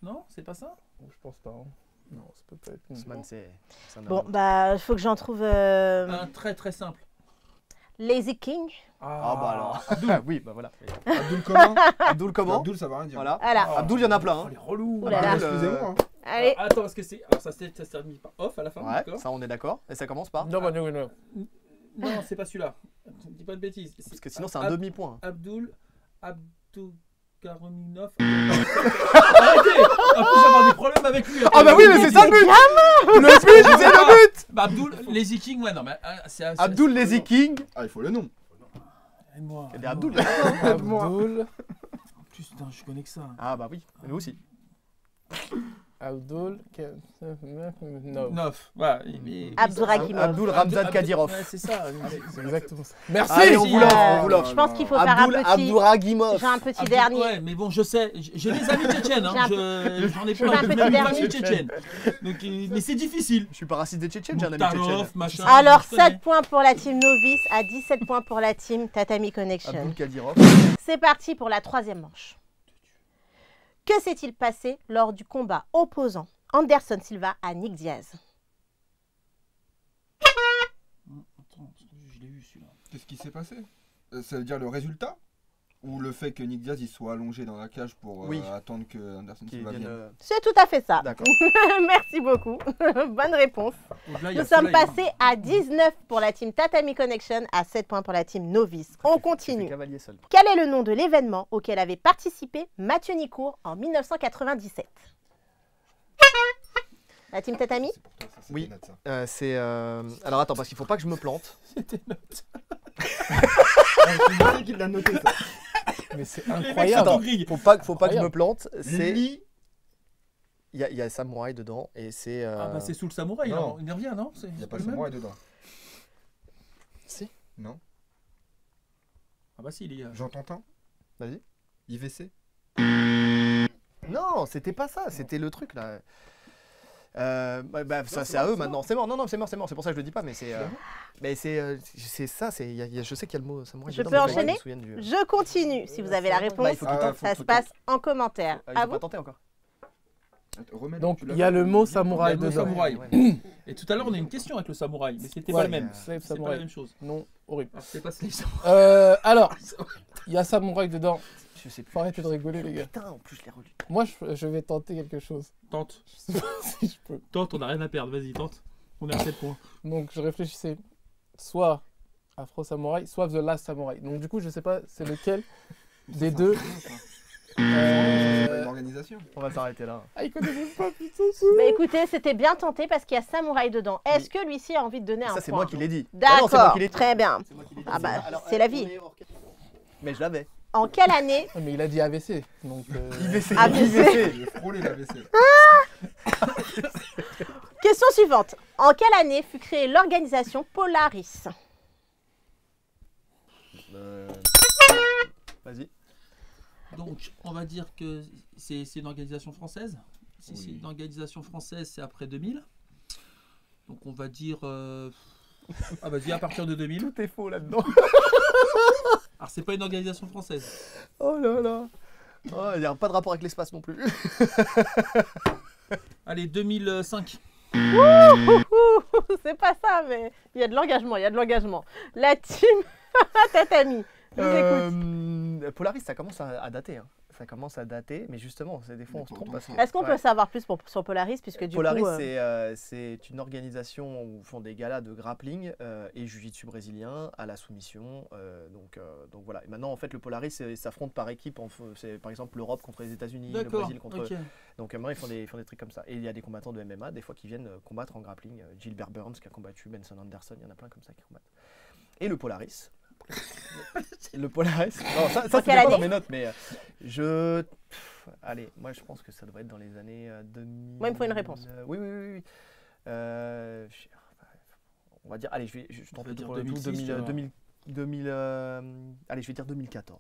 Non, c'est pas ça? je pense pas. Hein. Non, ça peut pas être. Ousmane, c'est un Bon, homme. bah, il faut que j'en trouve. Un très très simple. Lazy King. Ah bah alors. Oui, bah voilà. Abdul comment Abdul comment Abdul, ça va rien dire. Voilà. Voilà. Abdul, il y en a plein. Oh, Hein. les relous. Oh là là. Abdul, Excusez-moi. hein. Allez. Attends, parce que c'est. Alors, ça s'est terminé par off à la fin, Ouais, d'accord? ça on est d'accord. Et ça commence par. Non, bah, non, non. Non, c'est pas celui-là. Dis pas de bêtises. Parce que sinon c'est un demi-point. Abdul Kareminov. Arrêtez! En plus, j'avais des problèmes avec lui. Ah bah oui, mais c'est ça le but. Le but, c'est le but. Bah, Abdul, Lazy King, ouais, non, mais c'est. Abdul Lazy King. Ah, il faut le nom. Aide-moi. Il y a des Abdul. Abdul. En plus, putain, je connais que ça. Ah bah oui, nous aussi. Abdul. No. Neuf. Voilà. Abdouragimov. Abdul Ramzan Kadyrov. Ouais, c'est ça. C'est exactement ça. Merci. Allez, on vous l'offre, on vous Je l'offre. pense qu'il faut faire Abdul un petit. Abdouragimov. J'ai un petit Abdul- dernier. Ouais, mais bon, je sais. J'ai des amis tchétchènes. Hein. J'en ai J'ai un plein. petit Même une dernier. famille tchétchène. Donc, mais c'est difficile. Je suis pas raciste des Tchétchènes, j'ai un ami tchétchène. Mokhtarov, machin. Alors, je connais. 7 points pour la team novice à 17 points pour la team Tatami Connection. Abdul Kadyrov. C'est parti pour la troisième manche. Que s'est-il passé lors du combat opposant Anderson Silva à Nick Diaz? Attends, je l'ai vu celui-là. Qu'est-ce qui s'est passé Ça veut dire le résultat ou le fait que Nick Diaz il soit allongé dans la cage pour Oui. attendre que Anderson Qui Silva viennent, vienne. C'est tout à fait ça. D'accord. Merci beaucoup. Bonne réponse. Donc là, il y a Nous sommes celui-là, passés à 19 pour la team Tatami Connection, à 7 points pour la team novice. On C'est continue. cavalier seul. Quel est le nom de l'événement auquel avait participé Mathieu Nicourt en 1997? La team Tatami? C'est pour toi, ça, c'est Oui. net, ça. C'est. Alors attends, parce qu'il faut pas que je me plante. C'était note. C'est qui l'a noté ça. Mais c'est Les mecs incroyable. sont en grille. Faut pas que je Incroyable. me plante. C'est. Lily. Il y a samouraï dedans et c'est. Ah bah c'est sous le samouraï, Non. il revient, non? Il n'y a pas le le même. samouraï dedans. Si. Non. Ah bah si, il est... J'entends un. Vas-y. IVC. Non, c'était pas ça. C'était le truc là. Ça c'est à eux maintenant. C'est mort. Non, c'est mort. C'est pour ça que je le dis pas. Mais c'est. Mais c'est ça. Je sais qu'il y a le mot samouraï. Je dedans, peux mais faut que enchaîner me souvienne du- Je continue. Si vous avez la réponse, Bah, il faut qu'il tente. ça se passe en commentaire. Ah, il À faut vous. pas tenter encore. Donc, Donc il y a le mot samouraï Il y a le mot dedans. samouraï. Ouais. Et tout à l'heure, on a une question avec le samouraï, mais c'était Ouais, pas le même. Slave C'est pas la samouraï. même chose. Non, horrible. Alors, c'est pas Slave Samouraï. Alors, il y a samouraï dedans. Je sais plus. Faut arrêter de rigoler, les gars. Putain, en plus je l'ai relu. Moi, je vais tenter quelque chose. Tente, Je sais pas si je peux. tente, on n'a rien à perdre, vas-y, tente. On est à 7 points. Donc, je réfléchissais. Soit Afro Samouraï, soit The Last Samurai. Donc, du coup, je sais pas c'est lequel des deux. Une organisation. On va s'arrêter là. Ah, il connaît même pas, putain. Bah écoutez, c'était bien tenté parce qu'il y a samouraï dedans. Est-ce que lui-ci a envie de donner un Ça c'est point? moi qui l'ai dit. Ah non, c'est moi D'accord, qui l'ai dit. très bien. C'est moi qui l'ai dit. Ah bah, Alors, c'est la vie. Mais je l'avais. En quelle année Ouais, mais il a dit AVC. Donc, IVC. AVC. J'ai frôlé la WC. Question suivante. En quelle année fut créée l'organisation Polaris? Vas-y. Donc, on va dire que c'est une organisation française. Si Oui. c'est une organisation française, c'est après 2000. Donc, on va dire... Ah, vas-y, à partir de 2000. Tout est faux là-dedans. Alors, c'est pas une organisation française. Oh là là. Oh, il n'y a pas de rapport avec l'espace non plus. Allez, 2005. C'est pas ça, mais il y a de l'engagement, il y a de l'engagement. La team Tatami, je vous écoute. Polaris, ça commence à dater. Hein. Ça commence à dater, mais justement, des fois on se trompe. Parce que- Est-ce qu'on Ouais. peut savoir plus sur Polaris, puisque du Polaris, coup... c'est une organisation où font des galas de grappling et jiu-jitsu brésilien à la soumission. Donc voilà. Et maintenant, en fait, le Polaris s'affronte par équipe. C'est par exemple l'Europe contre les États-Unis, le D'accord, Brésil contre. ok. Donc maintenant, ils font des trucs comme ça. Et il y a des combattants de MMA, des fois, qui viennent combattre en grappling. Gilbert Burns qui a combattu, Benson Anderson, il y en a plein comme ça qui combattent. Et le Polaris. Le Polaris. Non, ça En c'est quelle pas dans année mes notes, mais allez, moi je pense que ça doit être dans les années 2000. Moi, il me faut une réponse. Oui. On va dire, allez, je tente vais dire pour le tout, 2006, 2000, allez, je vais dire 2014.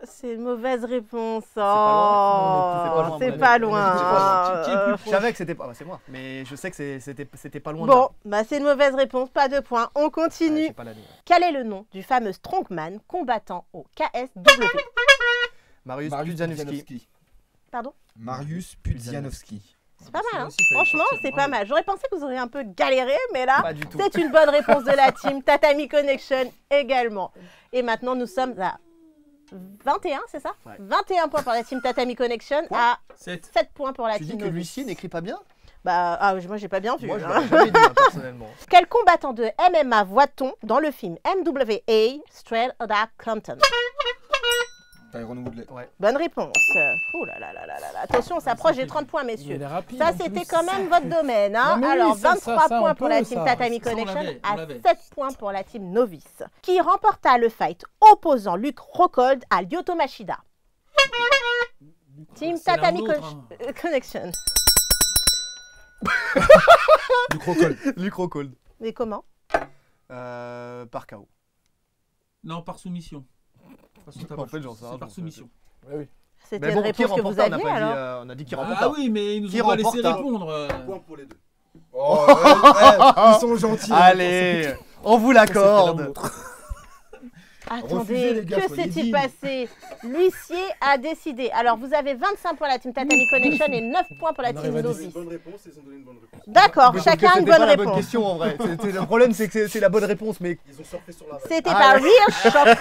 C'est une mauvaise réponse. pas loin, C'est mon pas ami. loin. Qui est le plus Je savais que c'était pas, c'est moi, mais je sais que c'était pas loin de Bon, là. bah c'est une mauvaise réponse, pas de points. On Ouais, continue. j'ai pas l'année. Quel est le nom du fameux strongman combattant au KSW? Mariusz Pudzianowski. Pardon? Mariusz Pudzianowski. C'est pas mal, hein? Aussi, fallait Franchement, sortir, c'est bravo. pas mal. J'aurais pensé que vous auriez un peu galéré, mais là, Pas du tout. c'est une bonne réponse de la team Tatami Connection également. Et maintenant, nous sommes à 21, c'est ça? Ouais. 21 points pour la team Tatami Connection, à 7. 7 points pour la Tu team dis que Novice. l'huissier n'écrit pas bien? Bah, moi, j'ai pas bien vu. Moi, je hein. l'aurais jamais dit, hein, personnellement. Quel combattant de MMA voit-on dans le film MWA Straight Outta Compton? Tyron Woodley. Bonne réponse. Ouh là là là là là là. Attention, on s'approche des 30 points, Il messieurs. est rapide. Ça, en c'était plus. quand même votre domaine. Hein. Non, mais oui, Alors, ça, 23 ça, points on pour peut, la team ça. Tatami Ça, on Connection, l'avait, on à l'avait. 7 points pour la team Novice, qui remporta le fight opposant Luke Rockhold à Lyoto Machida. Team C'est l'un Tatami ou l'autre, hein. Connection. Du crocol. Luc Rockhold. Mais comment? Par KO. Non, par soumission. En fait, j'en sais rien, C'est par je sais. soumission. Oui. C'était Mais une bon, qui réponse que vous remporta, on n'a aviez, pas dit, alors on a dit qui Ah remporta. oui, mais ils nous Qui ont pas laissé remporta répondre. Point pour les deux. Oh, ouais, ils sont gentils. Allez, on vous l'accorde. Attendez, les gars, que soyez s'est-il dignes. passé? L'huissier a décidé. Alors, vous avez 25 pour la team Tatami Connection et 9 points pour la On team arrive à C'est Novice. une bonne réponse, ils ont donné une bonne réponse. D'accord, Mais sauf chacun que une c'était bonne pas la bonne réponse. question en vrai. C'est le problème, c'est que c'est la bonne réponse, mais Ils ont surfé sur la vague. C'était Ah par ouais. Rear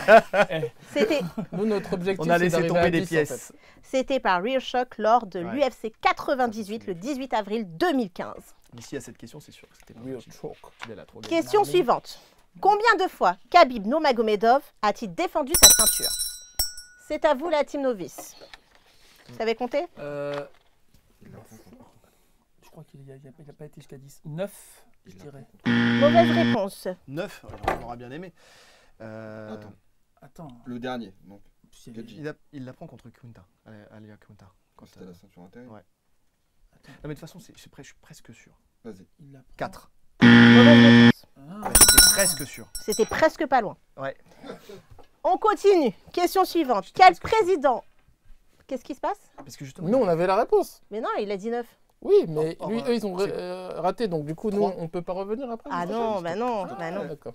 Shock. C'était Nous, notre objectif, on a c'est laissé d'arriver tomber à des 10, en pièces. C'était par Rear Shock lors de Ouais. l'UFC 98 le 18 avril 2015. Ici, à cette question, c'est sûr que c'était pas fait. Real possible. choke. Tu l'as trop gagné. Question suivante. Combien de fois Khabib Nurmagomedov a-t-il défendu sa ceinture? C'est à vous la team Novice. Vous savez compter? Je crois qu'il n'a pas été jusqu'à 10. 9, je dirais. Mauvaise réponse. 9, on aurait bien aimé. Attends. Le dernier. Donc, c'est- Gadji. Il la prend contre Kunta. Alia Kunta. Quand, C'était la ceinture intérieure. ouais. Non, mais de toute façon, je suis presque sûr. Vas-y. il la prend. 4. Mauvaise réponse. Ah. J'étais presque sûr. C'était presque pas loin. Ouais. On continue. Question suivante. Quel président... Qu'est-ce qui se passe? Parce que justement. Nous, on avait la réponse. Mais non, il a dit 9. Oui, mais Oh, lui, oh, eux, ils ont c'est- raté. Donc, du coup, nous, Trois. on peut pas revenir après. Ah non, bah non, bah Ah, non. d'accord.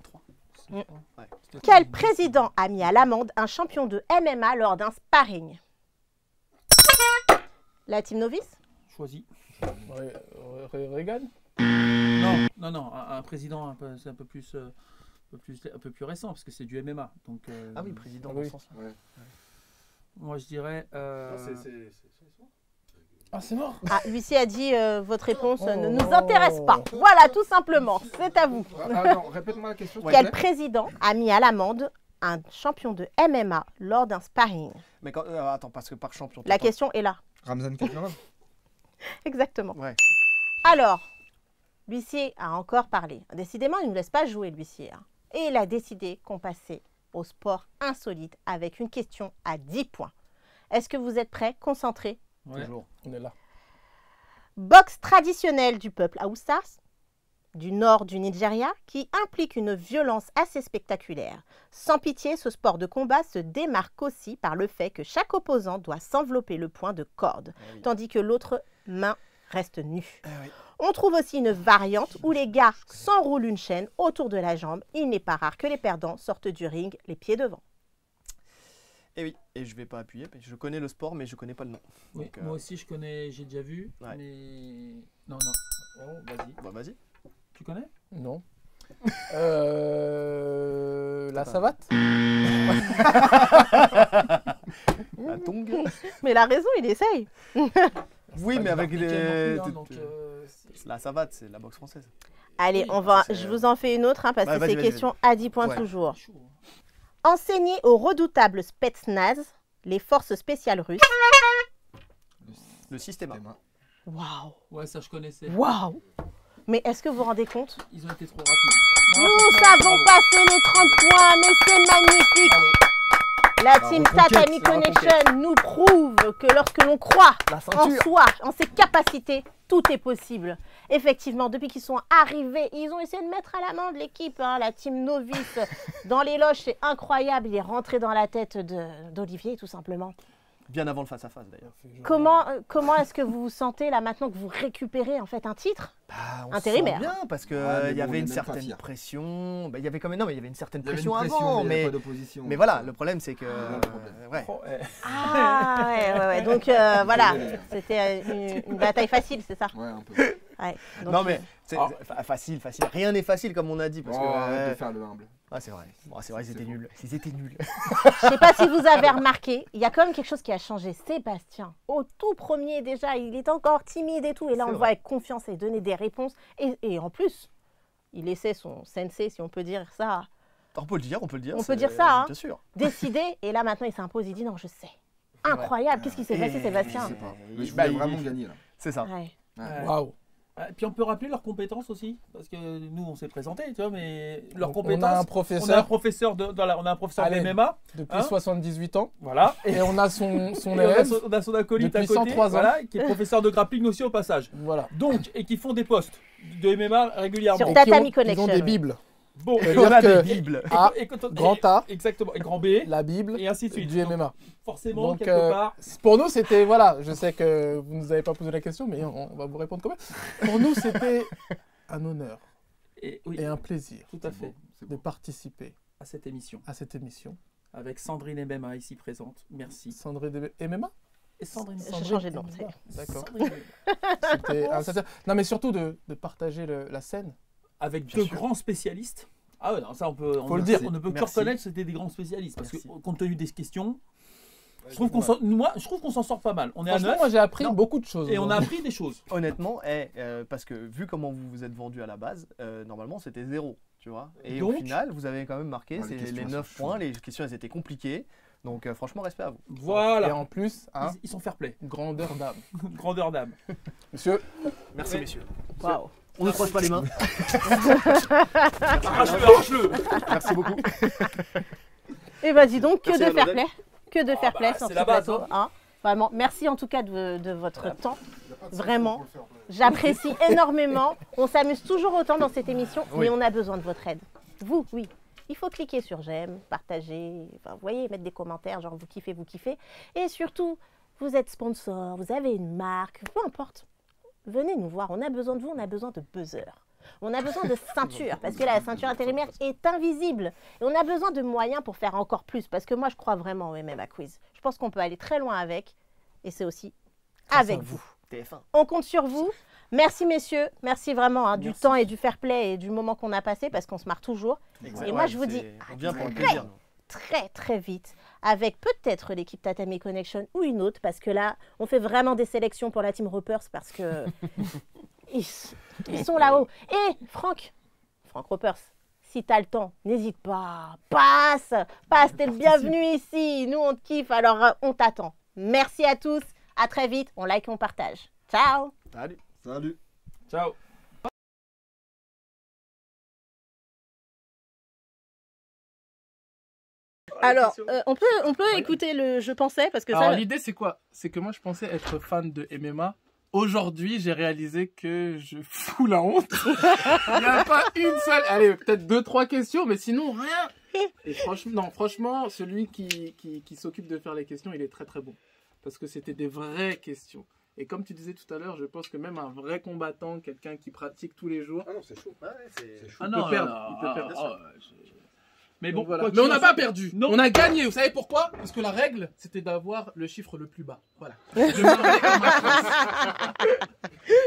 Quel président a mis à l'amende un champion de MMA lors d'un sparring? La team Novice? Choisi. Reagan. Non, un président c'est un peu plus récent parce que c'est du MMA. Donc, Ah oui, président Ah dans oui. ce sens. Ouais. moi je dirais. Non, c'est Ah, c'est mort. Ah, l'huissier a dit votre réponse ne nous Oh. intéresse pas. Voilà, tout simplement. C'est à vous. Ah non, répète-moi la question. s'il te Quel plaît. président a mis à l'amende un champion de MMA lors d'un sparring? Mais quand, attends, parce que par champion. La question est là. Ramzan Kadyrov. Exactement. Ouais. Alors, l'huissier a encore parlé. Décidément, il ne nous laisse pas jouer, l'huissier. Hein. Et il a décidé qu'on passait au sport insolite avec une question à 10 points. Est-ce que vous êtes prêts, concentrés? Ouais. Toujours. On est là. Boxe traditionnelle du peuple Haoussas, du nord du Nigeria, qui implique une violence assez spectaculaire. Sans pitié, ce sport de combat se démarque aussi par le fait que chaque opposant doit s'envelopper le poing de corde, Ah oui. tandis que l'autre main reste nue. Ah oui. On trouve aussi une variante où les gars s'enroulent une chaîne autour de la jambe. Il n'est pas rare que les perdants sortent du ring les pieds devant. Et oui, et je vais pas appuyer, parce que je connais le sport, mais je connais pas le nom. Oui, Donc, moi aussi je connais, j'ai déjà vu, Ouais. mais non. Oh, vas-y. Bah vas-y. Tu connais? Non. La savate. La tongue. Mais il a raison, il essaye. Oui, mais avec les. Donc, La savate, c'est la boxe française. Allez, Oui, je vous en fais une autre parce Ouais, que vas-y, c'est vas-y, question à 10 points Ouais. toujours. chaud. Enseigné au redoutable Spetsnaz, les forces spéciales russes. Le système. Waouh, Ouais, ça je connaissais. waouh. Mais est-ce que vous vous rendez compte? Ils ont été trop rapides. Nous avons passé les 30 points, mais c'est magnifique. La team Tatami Connection nous prouve que lorsque l'on croit en soi, en ses capacités, tout est possible. Effectivement, depuis qu'ils sont arrivés, ils ont essayé de mettre à l'amende l'équipe, hein, la team novice. Dans les loges, c'est incroyable. Il est rentré dans la tête d'Olivier, tout simplement. Bien avant le face-à-face d'ailleurs. Comment est-ce que vous vous sentez là maintenant que vous récupérez en fait un titre intérimaire? Bien parce que il y avait une certaine pression. Il y avait quand même il y avait une certaine pression avant, mais voilà, le problème c'est que ouais. Donc voilà, c'était une bataille facile, c'est ça? Ouais, un peu. Ouais, donc, non mais c'est facile. Rien n'est facile comme on a dit parce que de faire le humble. Ah, c'est vrai. Bon, c'est vrai, ils étaient nuls. Ils étaient nuls. Je sais pas si vous avez remarqué, il y a quand même quelque chose qui a changé. Sébastien, au tout premier déjà, il est encore timide et tout. Et là, on le voit avec confiance et donner des réponses. Et en plus, il laissait son sensei, si on peut dire ça. On peut le dire. On peut dire ça, hein. Bien sûr. Décider. Et là, maintenant, il s'impose. Il dit non, je sais. Incroyable. Qu'est-ce qui s'est passé, Sébastien? Je sais pas. Mais je vais vraiment gagner là. C'est ça. Waouh. Et puis on peut rappeler leurs compétences aussi, parce que nous on s'est présenté, tu vois, mais leurs Donc, compétences. on a un professeur de MMA depuis 78 ans. Voilà. Et on a son et élève on a son acolyte à depuis côté, 103 ans. voilà, qui est professeur de grappling aussi au passage. Voilà. Donc, et qui font des posts de MMA régulièrement. Sur Tatami Ils Connection. ont des bibles. Bon, Ça veut et on dire a que des bibles. A, grand A, Exactement, et grand B, la Bible et ainsi de suite. du MMA. Forcément, Donc, quelque part. pour nous, c'était, voilà, je sais que vous ne nous avez pas posé la question, mais on va vous répondre quand même. Pour nous, c'était un honneur Et un plaisir tout à fait. de participer À cette émission. à cette émission. Avec Sandrine MMA ici présente. Merci. Sandrine de MMA. Et Sandrine. J'ai changé de nom. D'accord. C'était non, mais surtout de partager la scène. Avec deux grands spécialistes. Ah ouais, non, ça on peut. Faut le dire. On ne peut que Merci. reconnaître que c'était des grands spécialistes. Parce que compte tenu des questions, je trouve qu'on s'en sort pas mal. On est à Franchement, 9 moi j'ai appris beaucoup de choses. et on a appris des choses. Honnêtement, parce que vu comment vous vous êtes vendu à la base, normalement c'était 0, tu vois. Et Donc, au final, vous avez quand même marqué les questions, les elles 9 sont points. Les questions elles étaient compliquées. Donc franchement, respect à vous. Voilà. Et en plus, Ils sont fair play. grandeur d'âme. Grandeur d'âme. Monsieur, Merci messieurs. Waouh. On ne croise pas les mains. Arrache-le. Merci beaucoup. Et vas-y donc, que Merci, de fair Annabelle. play. Que de fair play sur c'est ce la base, plateau. Hein. Vraiment, merci en tout cas de votre temps. Y a pas de Vraiment. sanction pour le faire. J'apprécie énormément. On s'amuse toujours autant dans cette émission, mais on a besoin de votre aide. Vous, oui. Il faut cliquer sur j'aime, partager, enfin, vous voyez, mettre des commentaires, genre vous kiffez. Et surtout, vous êtes sponsor, vous avez une marque, peu importe. Venez nous voir, on a besoin de vous, on a besoin de buzzer. On a besoin de ceinture, parce que la ceinture intérimaire est invisible. Et on a besoin de moyens pour faire encore plus, parce que moi, je crois vraiment au MMA Quiz. Je pense qu'on peut aller très loin avec, et c'est aussi avec vous. TF1. On compte sur vous. Merci messieurs, merci vraiment du Merci. temps et du fair play et du moment qu'on a passé, parce qu'on se marre toujours. Et moi, je vous dis on vient pour le très, plaisir. nous. très vite, avec peut-être l'équipe Tatami Connection ou une autre, parce que là, on fait vraiment des sélections pour la team Ropers, parce que ils sont là-haut. Et Franck Ropers, si t'as le temps, n'hésite pas, passe, t'es le bienvenu ici, nous on te kiffe, alors on t'attend. Merci à tous, à très vite, on like et on partage. Ciao. Salut. Salut. Ciao. Alors, on peut écouter le je pensais, parce que alors ça... l'idée c'est quoi? C'est que moi je pensais être fan de MMA. Aujourd'hui, j'ai réalisé que je fous la honte. Il n'y a pas une seule. Allez, peut-être 2-3 questions, mais sinon rien. Et franchement, celui qui s'occupe de faire les questions, il est très très bon. Parce que c'était des vraies questions. Et comme tu disais tout à l'heure, je pense que même un vrai combattant, quelqu'un qui pratique tous les jours, Ah non, c'est chaud. C'est chaud. Ah il peut perdre. Il peut perdre. Mais Donc bon, voilà. quoi Mais on qu'il n'a en pas soit- perdu. Non. On a gagné. Vous savez pourquoi? Parce que la règle, c'était d'avoir le chiffre le plus bas. Voilà. Je me remets à ma place.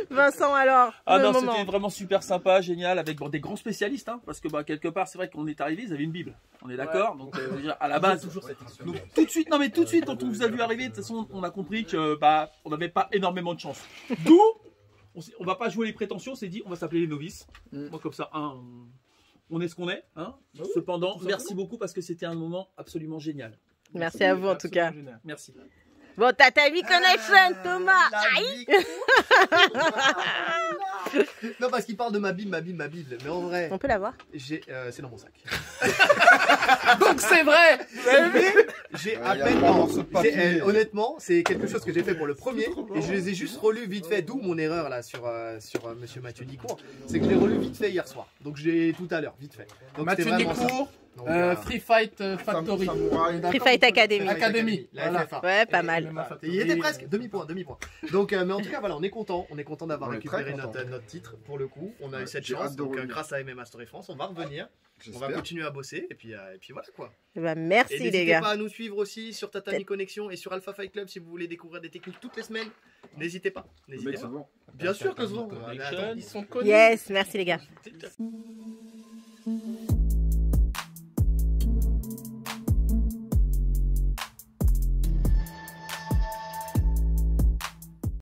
Vincent, alors, Ah le non, moment. c'était vraiment super sympa, génial, avec des grands spécialistes, hein, parce que quelque part, c'est vrai qu'on est arrivé, ils avaient une Bible. On est d'accord. Donc je veux dire, à la base, donc, tout de suite, quand on vous a vu arriver, de toute façon, on a compris que on n'avait pas énormément de chance. D'où, on va pas jouer les prétentions, on s'est dit, on va s'appeler les novices. Moi, comme ça, on est ce qu'on est. Hein. Cependant, merci beaucoup parce que c'était un moment absolument génial. Merci à vous en tout cas. Absolument génial. Merci. Bon, Tatami Connection, Thomas. Aïe. Non, parce qu'il parle de ma Bible. Mais en vrai, On peut la voir? c'est dans mon sac. Donc c'est vrai. J'ai Ah, à y a peine. pas un morceau de papier. Honnêtement, c'est quelque chose que j'ai fait pour le premier et je les ai juste relus vite fait. D'où mon erreur là sur Monsieur Mathieu Nicourt. C'est que je l'ai relu vite fait hier soir. Donc j'ai tout à l'heure, vite fait. Donc Mathieu c'était vraiment ça. Nicourt, Donc, Free Fight Factory. Samouraï. Free Fight Academy. Academy. La Voilà. FFA. Ouais, pas mal. Il était presque, demi-point. Donc, mais en tout cas, voilà, on est content d'avoir On est récupéré très content. notre titre pour le coup. On a eu cette J'ai chance. hâte de Donc, revenir. grâce à MMA Story France, on va revenir. On va J'espère. continuer à bosser et puis voilà quoi. Bah, Et merci les n'hésitez gars. pas à nous suivre aussi sur Tatami Connexion et sur Alpha Fight Club si vous voulez découvrir des techniques toutes les semaines. N'hésitez pas. Le N'hésitez mec se pas. vend. Bien sûr que je vous. Connection. Attends, Ils sont connus. Yes, merci les gars.